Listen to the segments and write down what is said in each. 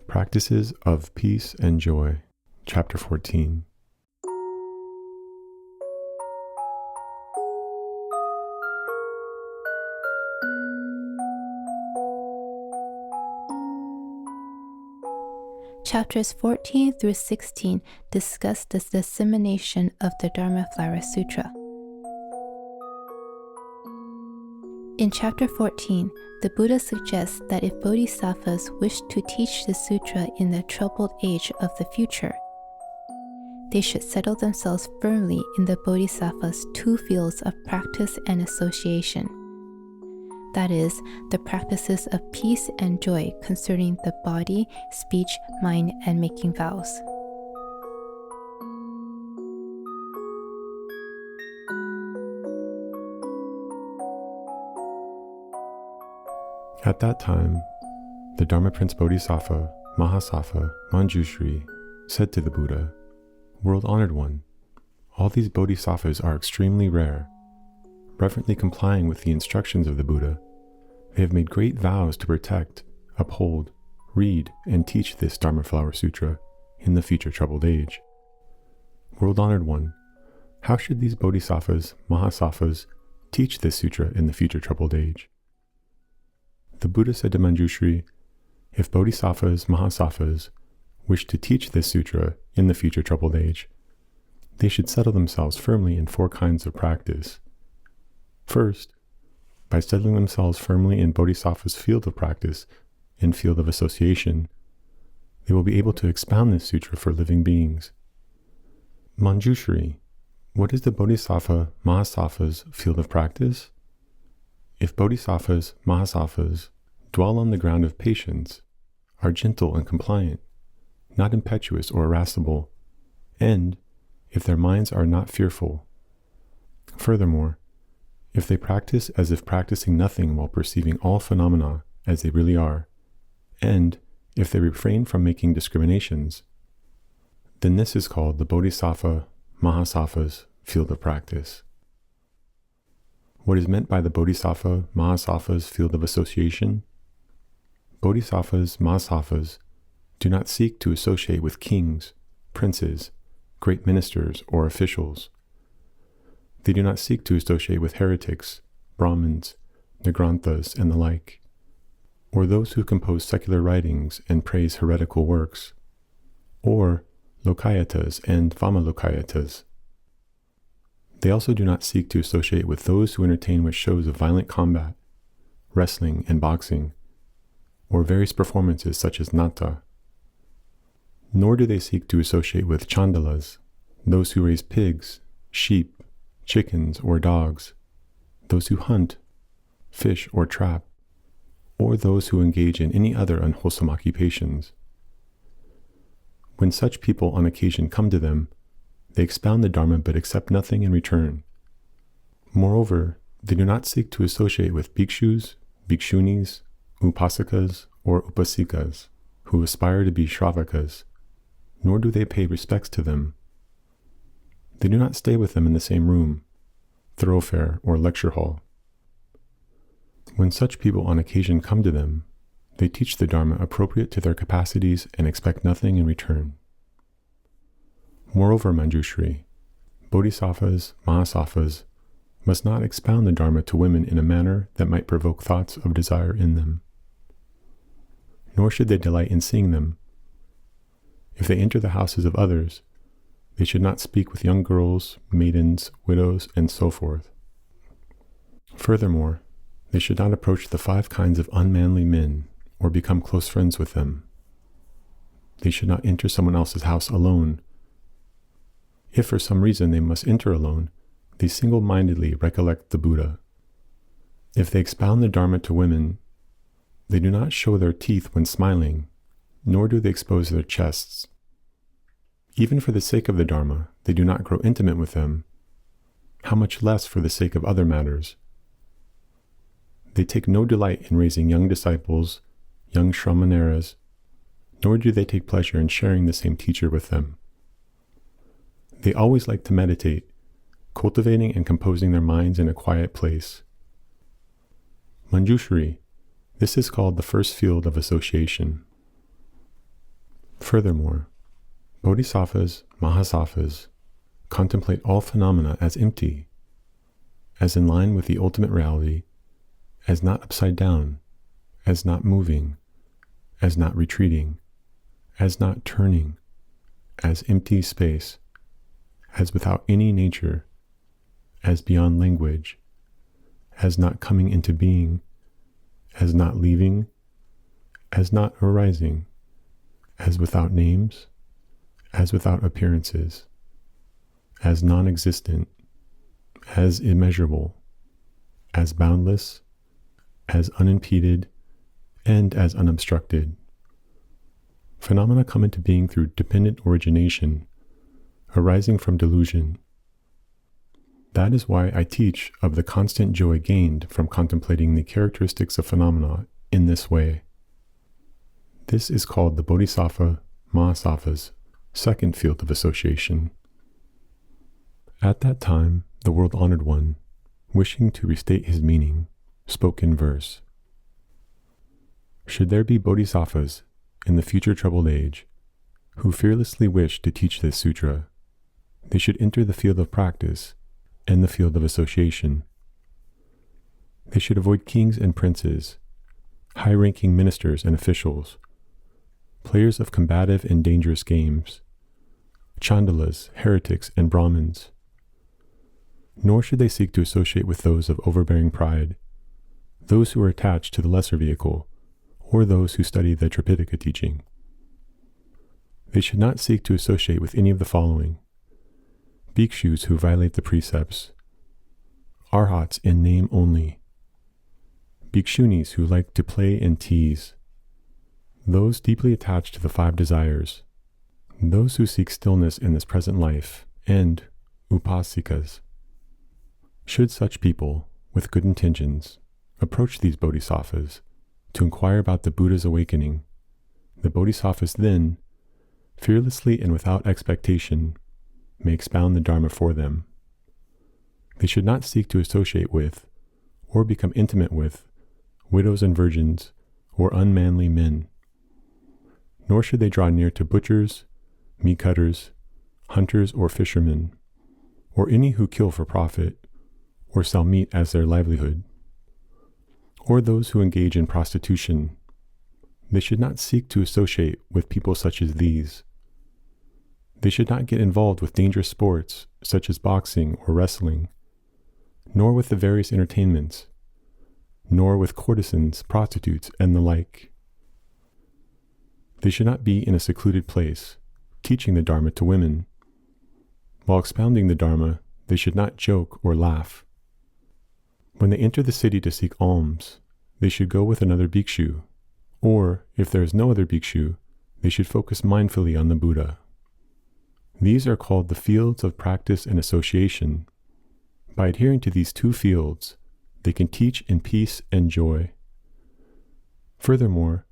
Practices of Peace and Joy, Chapter 14. Chapters 14 through 16 discuss the dissemination of the Dharma Lotus Sūtra. In Chapter 14, the Buddha suggests that if Bodhisattvas wish to teach the sutra in the troubled age of the future, they should settle themselves firmly in the Bodhisattva's two fields of practice and association. That is, the practices of peace and joy concerning the body, speech, mind, and making vows. At that time, the Dharma Prince Bodhisattva, Mahasattva, Manjushri, said to the Buddha, "World-honored one, all these bodhisattvas are extremely rare. Reverently complying with the instructions of the Buddha, they have made great vows to protect, uphold, read, and teach this Dharma Lotus Sūtra in the future troubled age. World-honored one, how should these bodhisattvas, Mahasattvas, teach this sutra in the future troubled age?" The Buddha said to Manjushri, "If bodhisattvas, Mahasattvas, wish to teach this sutra in the future troubled age, they should settle themselves firmly in four kinds of practice. First, by settling themselves firmly in Bodhisattva's field of practice and field of association, they will be able to expound this sutra for living beings." Manjushri, what is the Bodhisattva Mahasattva's field of practice? If Bodhisattvas Mahasattvas dwell on the ground of patience, are gentle and compliant, not impetuous or irascible, and if their minds are not fearful. Furthermore, if they practice as if practicing nothing while perceiving all phenomena as they really are, and if they refrain from making discriminations, then this is called the Bodhisattva Mahasattva's field of practice. What is meant by the Bodhisattva Mahasattva's field of association? Bodhisattvas Mahasattvas do not seek to associate with kings, princes, great ministers, or officials. They do not seek to associate with heretics, Brahmins, Nigranthas, and the like, or those who compose secular writings and praise heretical works, or Lokayatas and Vamalokayatas. They also do not seek to associate with those who entertain with shows of violent combat, wrestling and boxing, or various performances such as nata. Nor do they seek to associate with chandalas, those who raise pigs, sheep, chickens, or dogs, those who hunt, fish, or trap, or those who engage in any other unwholesome occupations. When such people on occasion come to them, they expound the Dharma but accept nothing in return. Moreover, they do not seek to associate with bhikshus, bhikshunis, upasakas, or upasikas, who aspire to be shravakas, nor do they pay respects to them. They do not stay with them in the same room, thoroughfare, or lecture hall. When such people on occasion come to them, they teach the Dharma appropriate to their capacities and expect nothing in return. Moreover, Manjushri, Bodhisattvas, Mahasattvas must not expound the Dharma to women in a manner that might provoke thoughts of desire in them. Nor should they delight in seeing them. If they enter the houses of others, they should not speak with young girls, maidens, widows, and so forth. Furthermore, they should not approach the 5 kinds of unmanly men or become close friends with them. They should not enter someone else's house alone. If for some reason they must enter alone, they single-mindedly recollect the Buddha. If they expound the Dharma to women, they do not show their teeth when smiling, nor do they expose their chests. Even for the sake of the Dharma, they do not grow intimate with them, how much less for the sake of other matters. They take no delight in raising young disciples, young shramaneras, nor do they take pleasure in sharing the same teacher with them. They always like to meditate, cultivating and composing their minds in a quiet place. Manjushri, this is called the first field of association. Furthermore, Bodhisattvas, Mahasattvas contemplate all phenomena as empty, as in line with the ultimate reality, as not upside down, as not moving, as not retreating, as not turning, as empty space, as without any nature, as beyond language, as not coming into being, as not leaving, as not arising, as without names, as without appearances, as non-existent, as immeasurable, as boundless, as unimpeded, and as unobstructed. Phenomena come into being through dependent origination, arising from delusion. That is why I teach of the constant joy gained from contemplating the characteristics of phenomena in this way. This is called the Bodhisattva Mahasattva's second field of association. At that time, the world-honored one, wishing to restate his meaning, spoke in verse. Should there be Bodhisattvas in the future troubled age who fearlessly wish to teach this sutra, they should enter the field of practice and the field of association. They should avoid kings and princes, high-ranking ministers and officials, players of combative and dangerous games, chandalas, heretics, and Brahmins. Nor should they seek to associate with those of overbearing pride, those who are attached to the lesser vehicle, or those who study the Tripitaka teaching. They should not seek to associate with any of the following: bhikshus who violate the precepts, arhats in name only, bhikshunis who like to play and tease, those deeply attached to the five desires, those who seek stillness in this present life, and upasikas. Should such people, with good intentions, approach these bodhisattvas to inquire about the Buddha's awakening, the bodhisattvas then, fearlessly and without expectation, may expound the Dharma for them. They should not seek to associate with, or become intimate with, widows and virgins, or unmanly men. Nor should they draw near to butchers, meat cutters, hunters or fishermen, or any who kill for profit, or sell meat as their livelihood, or those who engage in prostitution. They should not seek to associate with people such as these. They should not get involved with dangerous sports such as boxing or wrestling, nor with the various entertainments, nor with courtesans, prostitutes, and the like. They should not be in a secluded place, teaching the Dharma to women. While expounding the Dharma, they should not joke or laugh. When they enter the city to seek alms, they should go with another bhikshu, or, if there is no other bhikshu, they should focus mindfully on the Buddha. These are called the fields of practice and association. By adhering to these two fields, they can teach in peace and joy. Furthermore,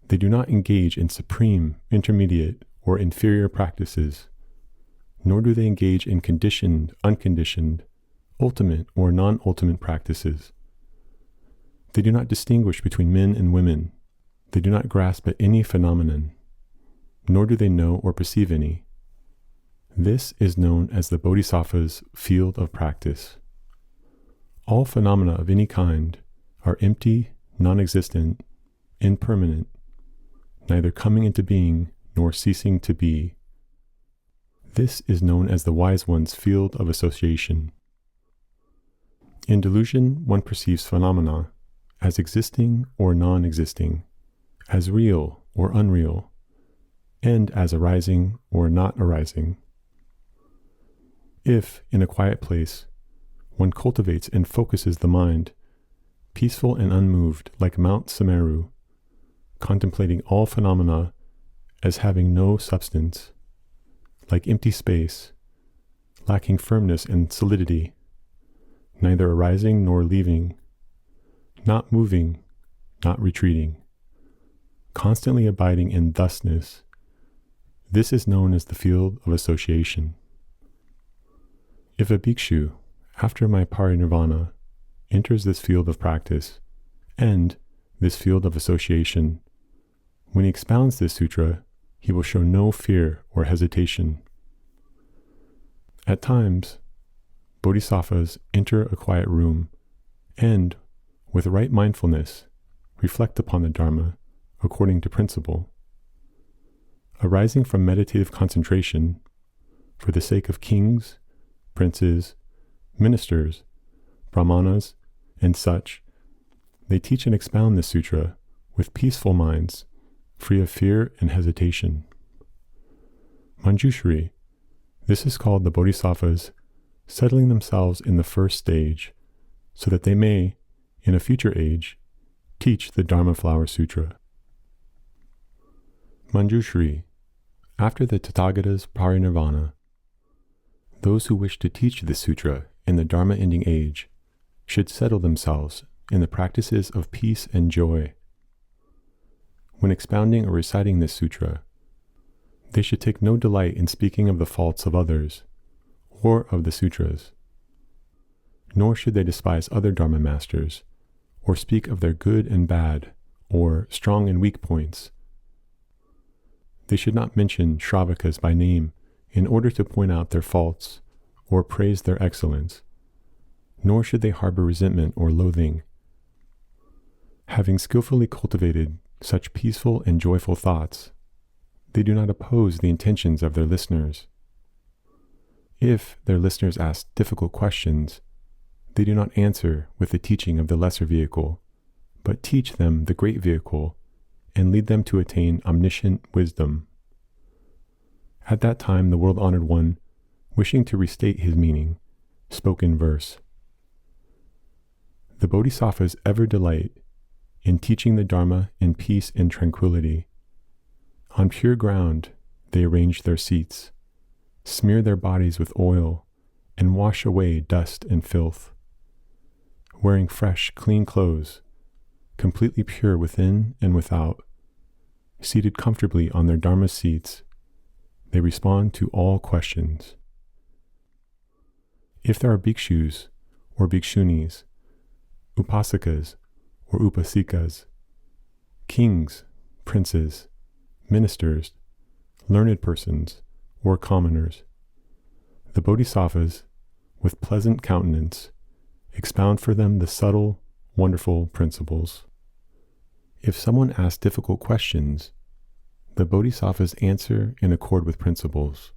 they do not engage in supreme, intermediate, or inferior practices, nor do they engage in conditioned, unconditioned, ultimate, or non-ultimate practices. They do not distinguish between men and women. They do not grasp at any phenomenon, nor do they know or perceive any. This is known as the Bodhisattva's field of practice. All phenomena of any kind are empty, non-existent, impermanent, neither coming into being nor ceasing to be. This is known as the wise one's field of association. In delusion, one perceives phenomena as existing or non-existing, as real or unreal, and as arising or not arising. If, in a quiet place, one cultivates and focuses the mind, peaceful and unmoved like Mount Sumeru, contemplating all phenomena as having no substance, like empty space, lacking firmness and solidity, neither arising nor leaving, not moving, not retreating, constantly abiding in thusness, this is known as the field of association. If a bhikshu, after my parinirvana, enters this field of practice and this field of association, when he expounds this sutra, he will show no fear or hesitation. At times, Bodhisattvas enter a quiet room and, with right mindfulness, reflect upon the Dharma according to principle. Arising from meditative concentration, for the sake of kings, princes, ministers, brahmanas, and such, they teach and expound this sutra with peaceful minds, free of fear and hesitation. Manjushri, this is called the Bodhisattvas settling themselves in the first stage, so that they may, in a future age, teach the Dharma Flower Sutra. Manjushri, after the Tathagata's parinirvana, those who wish to teach the sutra in the Dharma ending age should settle themselves in the practices of peace and joy. When expounding or reciting this sutra, they should take no delight in speaking of the faults of others or of the sutras, nor should they despise other Dharma masters or speak of their good and bad or strong and weak points. They should not mention Shravakas by name in order to point out their faults or praise their excellence, nor should they harbor resentment or loathing. Having skillfully cultivated such peaceful and joyful thoughts, they do not oppose the intentions of their listeners. If their listeners ask difficult questions, they do not answer with the teaching of the lesser vehicle, but teach them the great vehicle and lead them to attain omniscient wisdom. At that time, the world-honored one, wishing to restate his meaning, spoke in verse. The Bodhisattvas ever delight in teaching the Dharma in peace and tranquility. On pure ground, they arrange their seats, smear their bodies with oil, and wash away dust and filth. Wearing fresh, clean clothes, completely pure within and without, seated comfortably on their Dharma seats, they respond to all questions. If there are bhikshus or bhikshunis, upasakas or upasikas, kings, princes, ministers, learned persons, or commoners, the Bodhisattvas, with pleasant countenance, expound for them the subtle, wonderful principles. If someone asks difficult questions, the Bodhisattvas answer in accord with principles,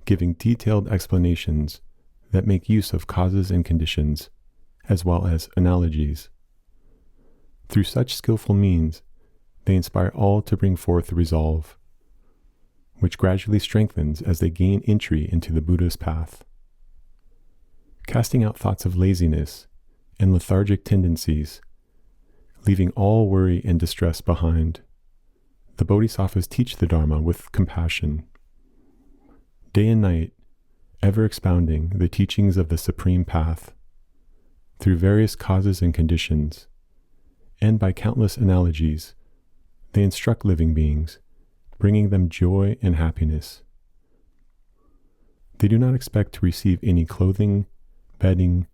giving detailed explanations that make use of causes and conditions, as well as analogies. Through such skillful means, they inspire all to bring forth the resolve, which gradually strengthens as they gain entry into the Buddha's path. Casting out thoughts of laziness and lethargic tendencies, leaving all worry and distress behind, the Bodhisattvas teach the Dharma with compassion. Day and night, ever expounding the teachings of the Supreme Path, through various causes and conditions, and by countless analogies, they instruct living beings, bringing them joy and happiness. They do not expect to receive any clothing, bedding,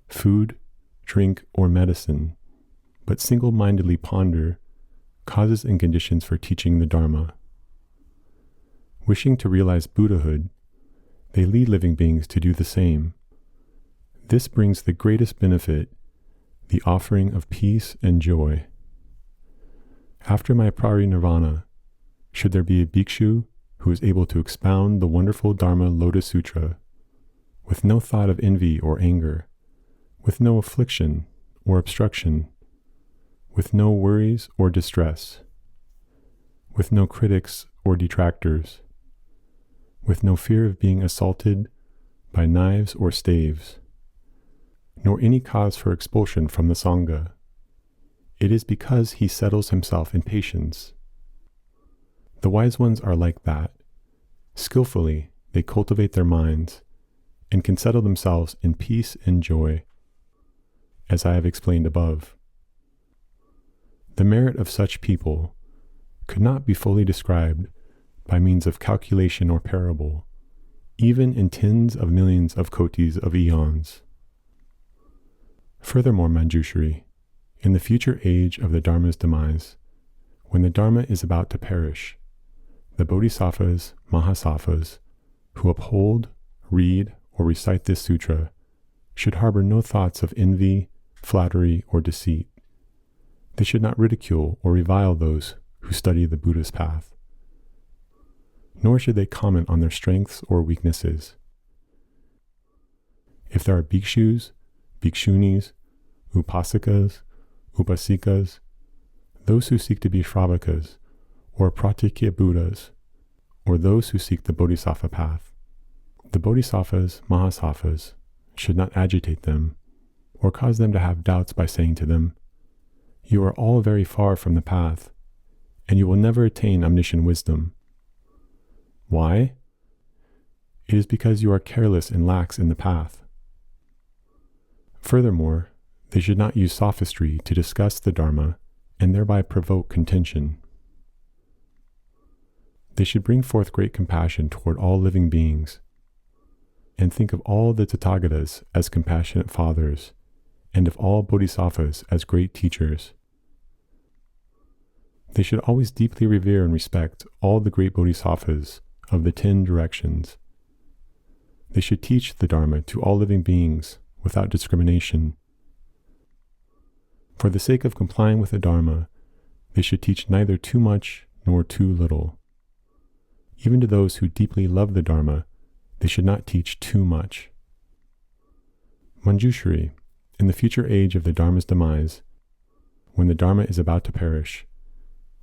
food, drink, or medicine, but single-mindedly ponder causes and conditions for teaching the Dharma. Wishing to realize Buddhahood, they lead living beings to do the same. This brings the greatest benefit, the offering of peace and joy. After my parinirvana, should there be a bhikshu who is able to expound the wonderful Dharma Lotus Sutra with no thought of envy or anger, with no affliction or obstruction, with no worries or distress, with no critics or detractors, with no fear of being assaulted by knives or staves, nor any cause for expulsion from the Sangha, it is because he settles himself in patience. The wise ones are like that. Skillfully, they cultivate their minds and can settle themselves in peace and joy, as I have explained above. The merit of such people could not be fully described by means of calculation or parable, even in tens of millions of kotis of eons. Furthermore, Manjushri, in the future age of the Dharma's demise, when the Dharma is about to perish, the Bodhisattvas, Mahasattvas, who uphold, read, or recite this sutra should harbor no thoughts of envy, flattery, or deceit. They should not ridicule or revile those who study the Buddha's path. Nor should they comment on their strengths or weaknesses. If there are bhikshus, bhikshunis, upasikas, upasikas, those who seek to be shravakas, or pratikya Buddhas, or those who seek the Bodhisattva path, the Bodhisattvas, Mahasattvas, should not agitate them, or cause them to have doubts by saying to them, "You are all very far from the path, and you will never attain omniscient wisdom." Why? It is because you are careless and lax in the path. Furthermore, they should not use sophistry to discuss the Dharma and thereby provoke contention. They should bring forth great compassion toward all living beings, and think of all the Tathagatas as compassionate fathers, and of all Bodhisattvas as great teachers. They should always deeply revere and respect all the great Bodhisattvas of the 10 directions. They should teach the Dharma to all living beings without discrimination. For the sake of complying with the Dharma, they should teach neither too much nor too little. Even to those who deeply love the Dharma, they should not teach too much. Manjushri, in the future age of the Dharma's demise, when the Dharma is about to perish,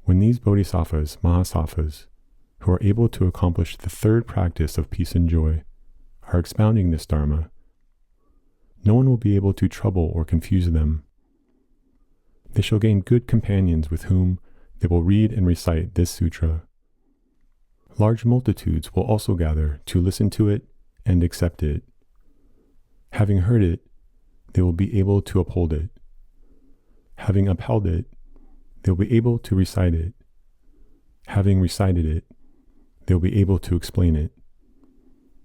when these Bodhisattvas, Mahasattvas, who are able to accomplish the third practice of peace and joy, are expounding this Dharma, no one will be able to trouble or confuse them. They shall gain good companions with whom they will read and recite this sutra. Large multitudes will also gather to listen to it and accept it. Having heard it, they will be able to uphold it. Having upheld it, they will be able to recite it. Having recited it, they will be able to explain it.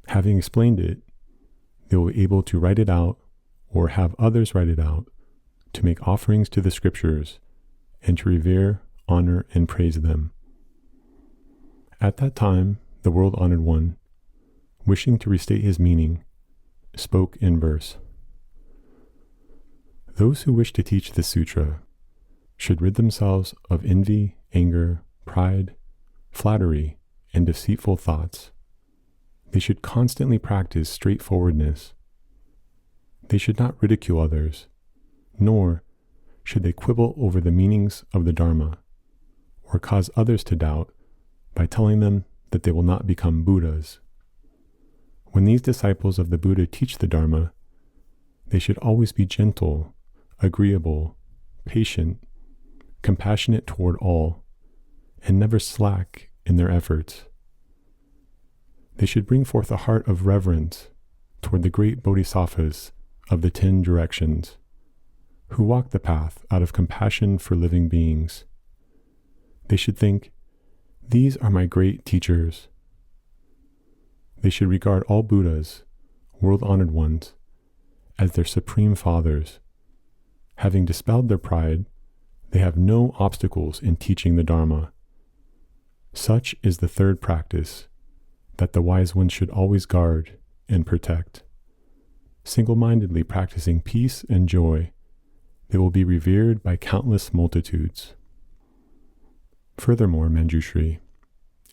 Having explained it, they will be able to write it out or have others write it out, to make offerings to the scriptures, and to revere, honor, and praise them. At that time, the world-honored one, wishing to restate his meaning, spoke in verse. Those who wish to teach this sutra should rid themselves of envy, anger, pride, flattery, and deceitful thoughts. They should constantly practice straightforwardness. They should not ridicule others, nor should they quibble over the meanings of the Dharma, or cause others to doubt by telling them that they will not become Buddhas. When these disciples of the Buddha teach the Dharma, they should always be gentle, agreeable, patient, compassionate toward all, and never slack in their efforts. They should bring forth a heart of reverence toward the great Bodhisattvas of the 10 directions, who walk the path out of compassion for living beings. They should think, "These are my great teachers." They should regard all Buddhas, world-honored ones, as their supreme fathers. Having dispelled their pride, they have no obstacles in teaching the Dharma. Such is the third practice that the wise ones should always guard and protect. Single-mindedly practicing peace and joy, they will be revered by countless multitudes. Furthermore, Manjushri,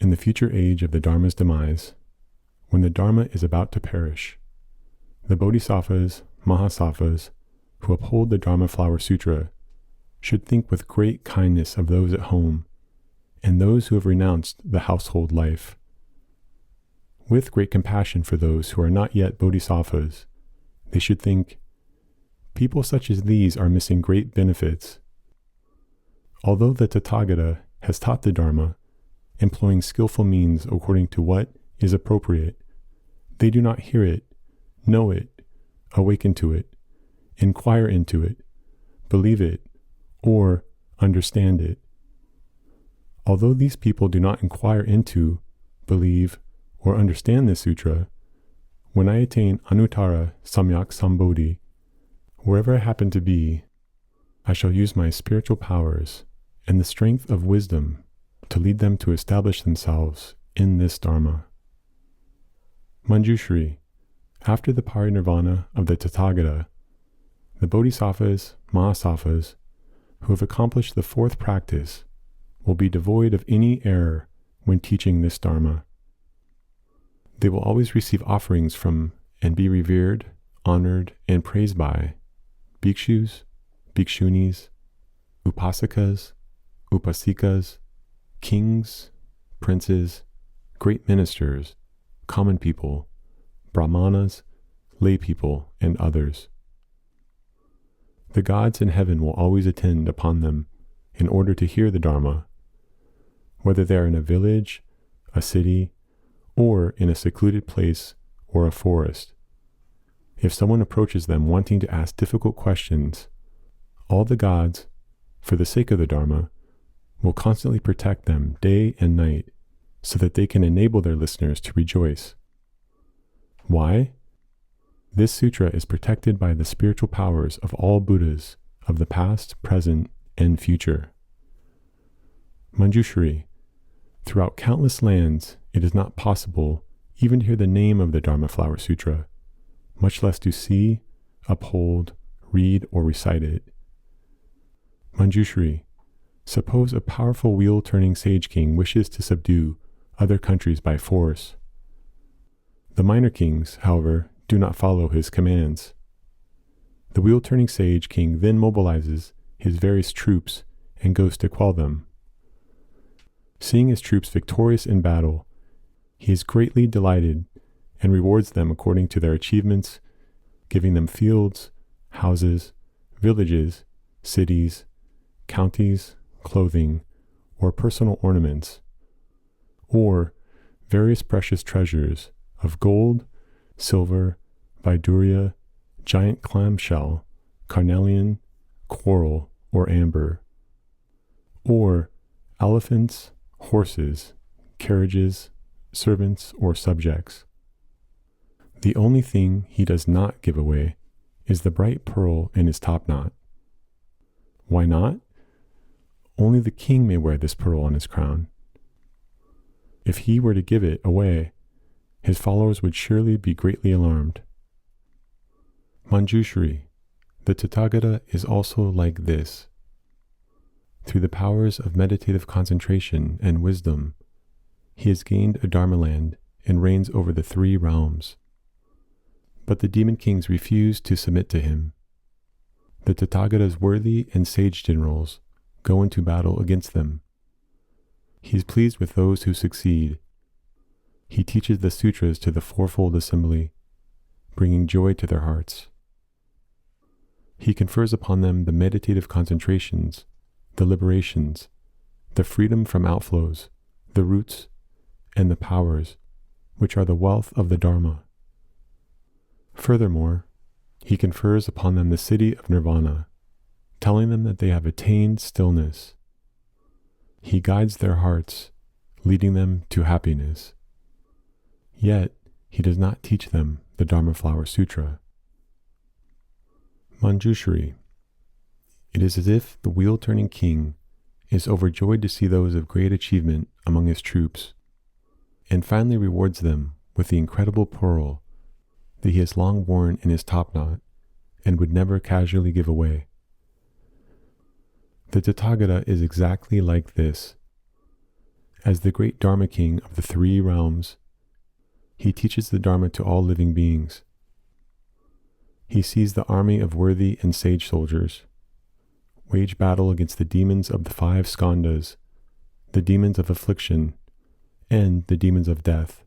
in the future age of the Dharma's demise, when the Dharma is about to perish, the Bodhisattvas, Mahasattvas, who uphold the Dharma Flower Sutra, should think with great kindness of those at home and those who have renounced the household life. With great compassion for those who are not yet Bodhisattvas, they should think, "People such as these are missing great benefits." Although the Tathagata has taught the Dharma, employing skillful means according to what is appropriate, they do not hear it, know it, awaken to it, inquire into it, believe it, or understand it. Although these people do not inquire into, believe, or understand this sutra, when I attain Anuttara Samyak Sambodhi, wherever I happen to be, I shall use my spiritual powers and the strength of wisdom to lead them to establish themselves in this Dharma. Manjushri, after the parinirvana of the Tathagata, the Bodhisattvas, Mahasattvas, who have accomplished the fourth practice will be devoid of any error when teaching this Dharma. They will always receive offerings from and be revered, honored, and praised by bhikshus, bhikshunis, upasakas, upasikas, kings, princes, great ministers, common people, brahmanas, lay people, and others. The gods in heaven will always attend upon them in order to hear the Dharma, whether they are in a village, a city, or in a secluded place or a forest. If someone approaches them wanting to ask difficult questions, all the gods, for the sake of the Dharma, will constantly protect them day and night so that they can enable their listeners to rejoice. Why? This sutra is protected by the spiritual powers of all Buddhas of the past, present, and future. Manjushri, throughout countless lands, it is not possible even to hear the name of the Dharma Flower Sutra, much less to see, uphold, read, or recite it. Manjushri, suppose a powerful wheel-turning sage king wishes to subdue other countries by force. The minor kings, however, do not follow his commands. The wheel-turning sage king then mobilizes his various troops and goes to quell them. Seeing his troops victorious in battle, he is greatly delighted and rewards them according to their achievements, giving them fields, houses, villages, cities, counties, clothing, or personal ornaments, or various precious treasures of gold, silver, Vaidurya, giant clamshell, carnelian, coral, or amber, or elephants, horses, carriages, servants, or subjects. The only thing he does not give away is the bright pearl in his top knot. Why not? Only the king may wear this pearl on his crown. If he were to give it away, his followers would surely be greatly alarmed. Manjushri, the Tathagata is also like this. Through the powers of meditative concentration and wisdom, he has gained a Dharma land and reigns over the 3 realms. But the demon kings refuse to submit to him. The Tathagata's worthy and sage generals go into battle against them. He is pleased with those who succeed. He teaches the sutras to the fourfold assembly, bringing joy to their hearts. He confers upon them the meditative concentrations, the liberations, the freedom from outflows, the roots, and the powers, which are the wealth of the Dharma. Furthermore, he confers upon them the city of nirvana, telling them that they have attained stillness. He guides their hearts, leading them to happiness. Yet, he does not teach them the Dharma Flower Sutra. Manjushri, it is as if the wheel-turning king is overjoyed to see those of great achievement among his troops, and finally rewards them with the incredible pearl that he has long worn in his top knot and would never casually give away. The Tathagata is exactly like this. As the great Dharma king of the 3 realms, he teaches the Dharma to all living beings. He sees the army of worthy and sage soldiers wage battle against the demons of the 5 skandhas, the demons of affliction, and the demons of death,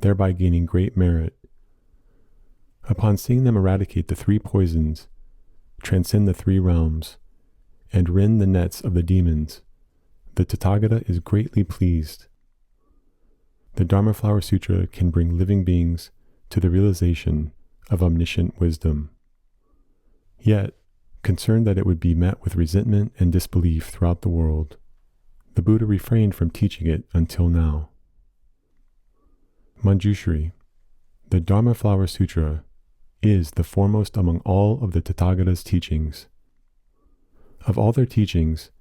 thereby gaining great merit. Upon seeing them eradicate the 3 poisons, transcend the 3 realms, and rend the nets of the demons, the Tathagata is greatly pleased. The Dharma Flower Sutra can bring living beings to the realization of omniscient wisdom. Yet, concerned that it would be met with resentment and disbelief throughout the world, the Buddha refrained from teaching it until now. Manjushri, the Dharma Flower Sutra, is the foremost among all of the Tathagata's teachings. Of all their teachings,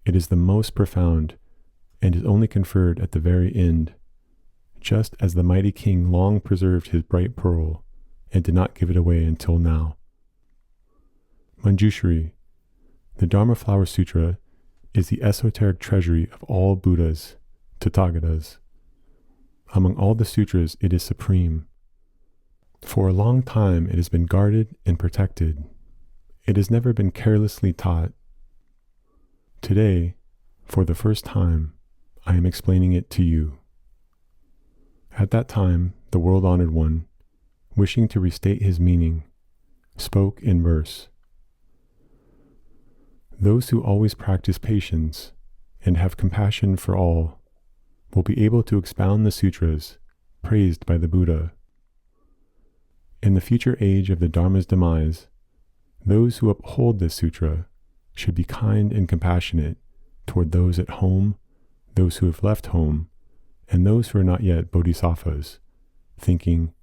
it is the most profound and is only conferred at the very end, just as the mighty king long preserved his bright pearl and did not give it away until now. Manjushri, the Dharma Flower Sutra, is the esoteric treasury of all Buddhas, Tathagatas. Among all the sutras, it is supreme. For a long time, it has been guarded and protected. It has never been carelessly taught. Today, for the first time, I am explaining it to you. At that time, the world-honored one, wishing to restate his meaning, spoke in verse. Those who always practice patience and have compassion for all will be able to expound the sutras praised by the Buddha. In the future age of the Dharma's demise, those who uphold this sutra should be kind and compassionate toward those at home, those who have left home, and those who are not yet bodhisattvas, thinking,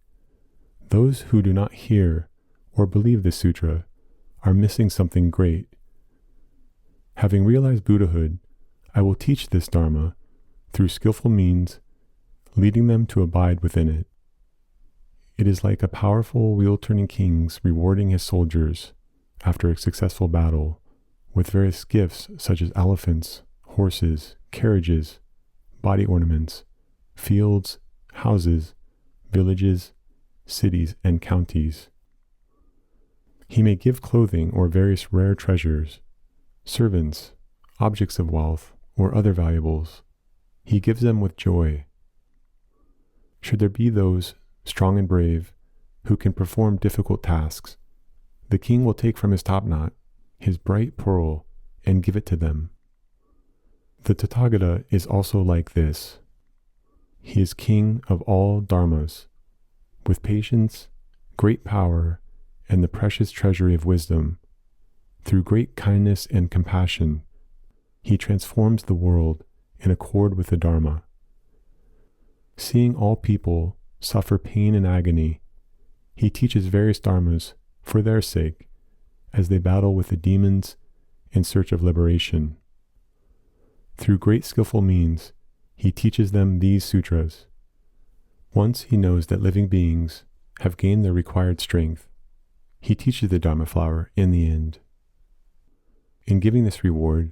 those who do not hear or believe this sutra are missing something great. Having realized Buddhahood, I will teach this Dharma through skillful means, leading them to abide within it. It is like a powerful wheel-turning king rewarding his soldiers after a successful battle with various gifts such as elephants, horses, carriages, body ornaments, fields, houses, villages, cities, and counties. He may give clothing or various rare treasures, servants, objects of wealth, or other valuables. He gives them with joy. Should there be those, strong and brave, who can perform difficult tasks, the king will take from his topknot his bright pearl and give it to them. The Tathagata is also like this. He is king of all dharmas, with patience, great power, and the precious treasury of wisdom. Through great kindness and compassion, he transforms the world in accord with the Dharma. Seeing all people suffer pain and agony, he teaches various dharmas for their sake as they battle with the demons in search of liberation. Through great skillful means, he teaches them these sutras. Once he knows that living beings have gained their required strength, he teaches the Dharma flower in the end. In giving this reward,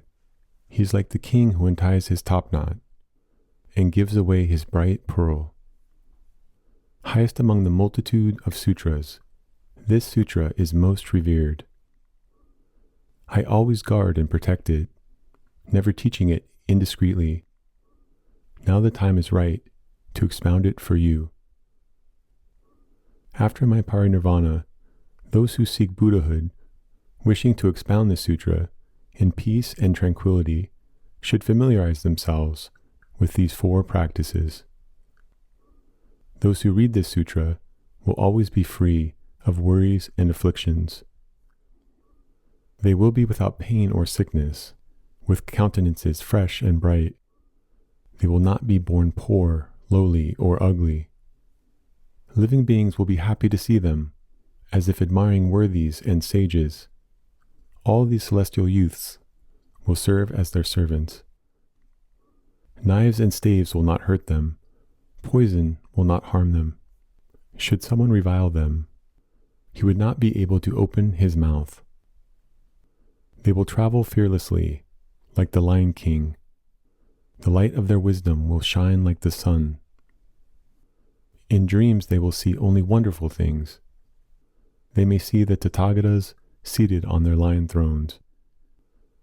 he is like the king who unties his topknot and gives away his bright pearl. Highest among the multitude of sutras, this sutra is most revered. I always guard and protect it, never teaching it indiscreetly. Now the time is right to expound it for you. After my parinirvana, those who seek Buddhahood, wishing to expound this sutra in peace and tranquility, should familiarize themselves with these 4 practices. Those who read this sutra will always be free of worries and afflictions. They will be without pain or sickness, with countenances fresh and bright. They will not be born poor, lowly, or ugly. Living beings will be happy to see them, as if admiring worthies and sages. All these celestial youths will serve as their servants. Knives and staves will not hurt them. Poison will not harm them. Should someone revile them, he would not be able to open his mouth. They will travel fearlessly, like the Lion King. The light of their wisdom will shine like the sun. In dreams they will see only wonderful things. They may see the Tathagatas seated on their lion thrones,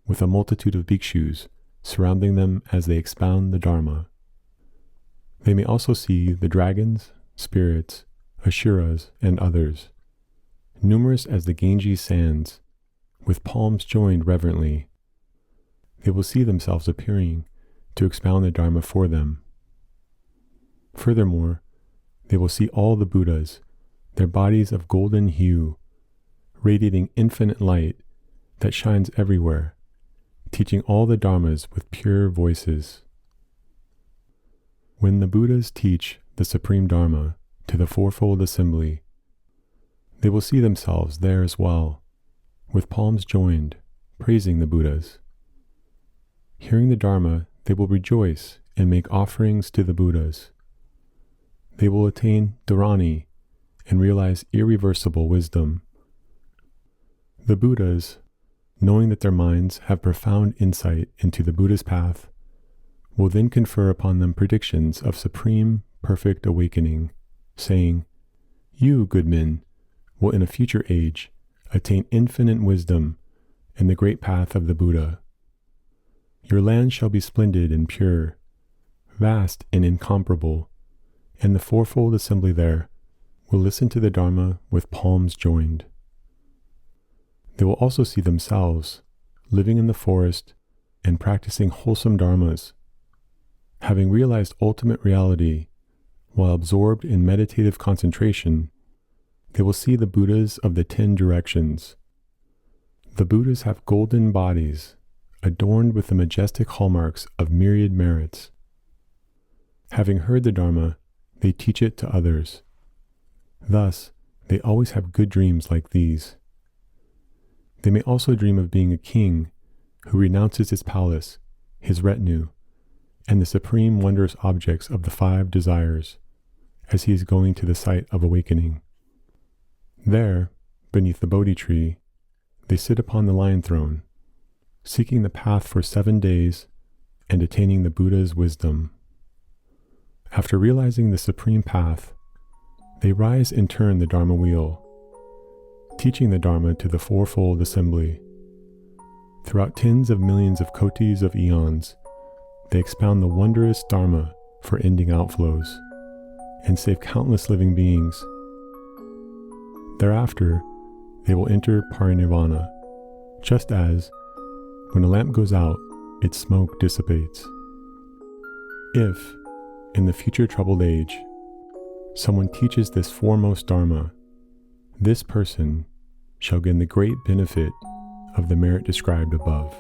with a multitude of bhikshus surrounding them as they expound the Dharma. They may also see the dragons, spirits, asuras, and others, numerous as the Ganges sands, with palms joined reverently. They will see themselves appearing to expound the Dharma for them. Furthermore, they will see all the Buddhas, their bodies of golden hue, radiating infinite light that shines everywhere, teaching all the Dharmas with pure voices. When the Buddhas teach the Supreme Dharma to the fourfold assembly, they will see themselves there as well, with palms joined, praising the Buddhas. Hearing the Dharma, they will rejoice and make offerings to the Buddhas. They will attain dharani and realize irreversible wisdom. The Buddhas, knowing that their minds have profound insight into the Buddha's path, will then confer upon them predictions of supreme, perfect awakening, saying, "You, good men, will in a future age attain infinite wisdom in the great path of the Buddha. Your land shall be splendid and pure, vast and incomparable, and the fourfold assembly there will listen to the Dharma with palms joined. They will also see themselves living in the forest and practicing wholesome dharmas. Having realized ultimate reality while absorbed in meditative concentration, they will see the Buddhas of the 10 directions. The Buddhas have golden bodies adorned with the majestic hallmarks of myriad merits. Having heard the Dharma, they teach it to others. Thus, they always have good dreams like these. They may also dream of being a king who renounces his palace, his retinue, and the supreme wondrous objects of the 5 desires, as he is going to the site of awakening. There, beneath the Bodhi tree, they sit upon the lion throne, seeking the path for 7 days and attaining the Buddha's wisdom. After realizing the supreme path, they rise and turn the Dharma wheel, teaching the Dharma to the fourfold assembly. Throughout tens of millions of kotis of eons, they expound the wondrous Dharma for ending outflows and save countless living beings. Thereafter, they will enter parinirvana, just as, when a lamp goes out, its smoke dissipates. If, in the future troubled age, someone teaches this foremost Dharma, this person shall gain the great benefit of the merit described above.